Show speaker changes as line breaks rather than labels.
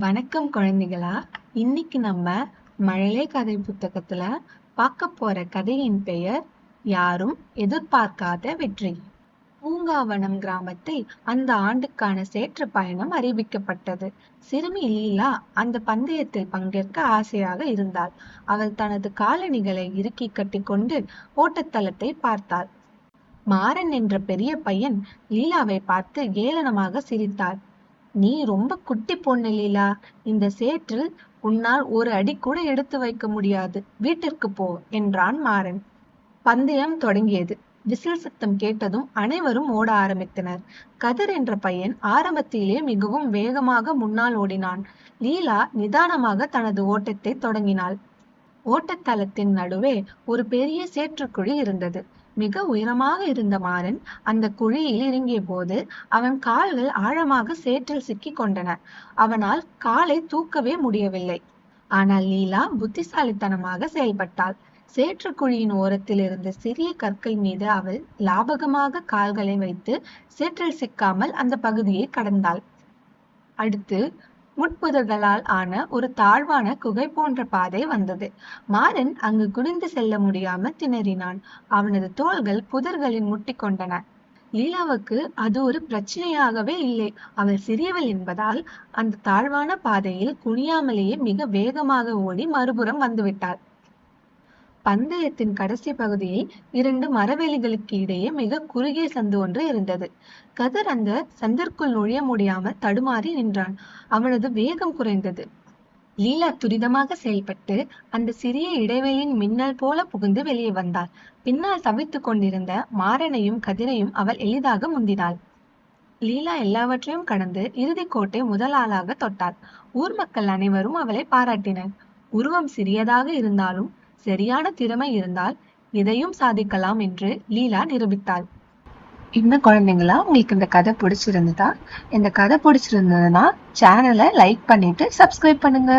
வணக்கம் குழந்தைகளா. இன்னைக்கு நம்ம மழலை கதை புத்தகத்துல பார்க்க போற கதையின் பெயர் யாரும் எதிர்பார்க்காத வெற்றி. பூங்காவனம் கிராமத்தில் அந்த ஆண்டுக்கான சேற்று பயணம் அறிவிக்கப்பட்டது. சிறுமி லீலா அந்த பந்தயத்தில் பங்கேற்க ஆசையாக இருந்தாள். அவள் தனது காலணிகளை இறுக்கி கட்டிக்கொண்டு ஓட்டத்தளத்தை பார்த்தாள். மாறன் என்ற பெரிய பையன் லீலாவை பார்த்து ஏளனமாக சிரித்தார். நீ ரொம்ப குட்டி பொண்ணு லீலா, இந்த சேற்றில் உன்னால் ஒரு அடி கூட எடுத்து வைக்க முடியாது, வீட்டிற்கு போ என்றான் மாறன். பந்தயம் தொடங்கியது. விசில் சத்தம் கேட்டதும் அனைவரும் ஓட ஆரம்பித்தனர். கதிர் என்ற பையன் ஆரம்பத்திலே மிகவும் வேகமாக முன்னால் ஓடினான். லீலா நிதானமாக தனது ஓட்டத்தை தொடங்கினாள். ஓட்டத்தளத்தின் நடுவே ஒரு பெரிய சேற்றுக்குழி இருந்தது. மிக உயரமாக இருந்த மாறன் அந்த குழியில் இறங்கிய போது அவன் கால்கள் ஆழமாக சேற்றில் சிக்கி கொண்டன. அவனால் காலை தூக்கவே முடியவில்லை. ஆனால் லீலா புத்திசாலித்தனமாக செயல்பட்டாள். சேற்றுக்குழியின் ஓரத்தில் இருந்த சிறிய கற்கள் மீது அவள் லாபகமாக கால்களை வைத்து சேற்றில் சிக்காமல் அந்த பகுதியை கடந்தாள். அடுத்து முட்புதர்களால் ஆன ஒரு தாழ்வான குகை போன்ற பாதை வந்தது. மாறன் அங்கு குனிந்து செல்ல முடியாமல் திணறினான். அவனது தோள்கள் புதர்களில் முட்டிக்கொண்டன. லீலாவுக்கு அது ஒரு பிரச்சனையாகவே இல்லை. அவள் சிறியவள் என்பதால் அந்த தாழ்வான பாதையில் குனியாமலேயே மிக வேகமாக ஓடி மறுபுறம் வந்துவிட்டாள். பந்தயத்தின் கடைசி பகுதியில் 2 மரவெளிகளுக்கு இடையே மிக குறுகிய சந்து ஒன்று இருந்தது. கதிர் அந்த சந்திற்குள் நுழைய முடியாமல் தடுமாறி நின்றான். அவனது வேகம் குறைந்தது. லீலா துரிதமாக செயல்பட்டு அந்த சிறிய இடைவெளியின் மின்னல் போல புகுந்து வெளியே வந்தாள். பின்னால் தவித்துக் கொண்டிருந்த மாறனையும் கதிரையும் அவள் எளிதாக முந்தினாள். லீலா எல்லாவற்றையும் கடந்து இறுதிக் கோட்டை முதல் ஆளாக தொட்டாள். ஊர் மக்கள் அனைவரும் அவளை பாராட்டினர். உருவம் சிறியதாக இருந்தாலும் சரியான திறமை இருந்தால் எதையும் சாதிக்கலாம் என்று லீலா நிரூபித்தாள். என்ன குழந்தைங்களா, உங்களுக்கு இந்த கதை பிடிச்சிருந்ததா? இந்த கதை பிடிச்சிருந்ததுன்னா சேனலை லைக் பண்ணிட்டு சப்ஸ்கிரைப் பண்ணுங்க.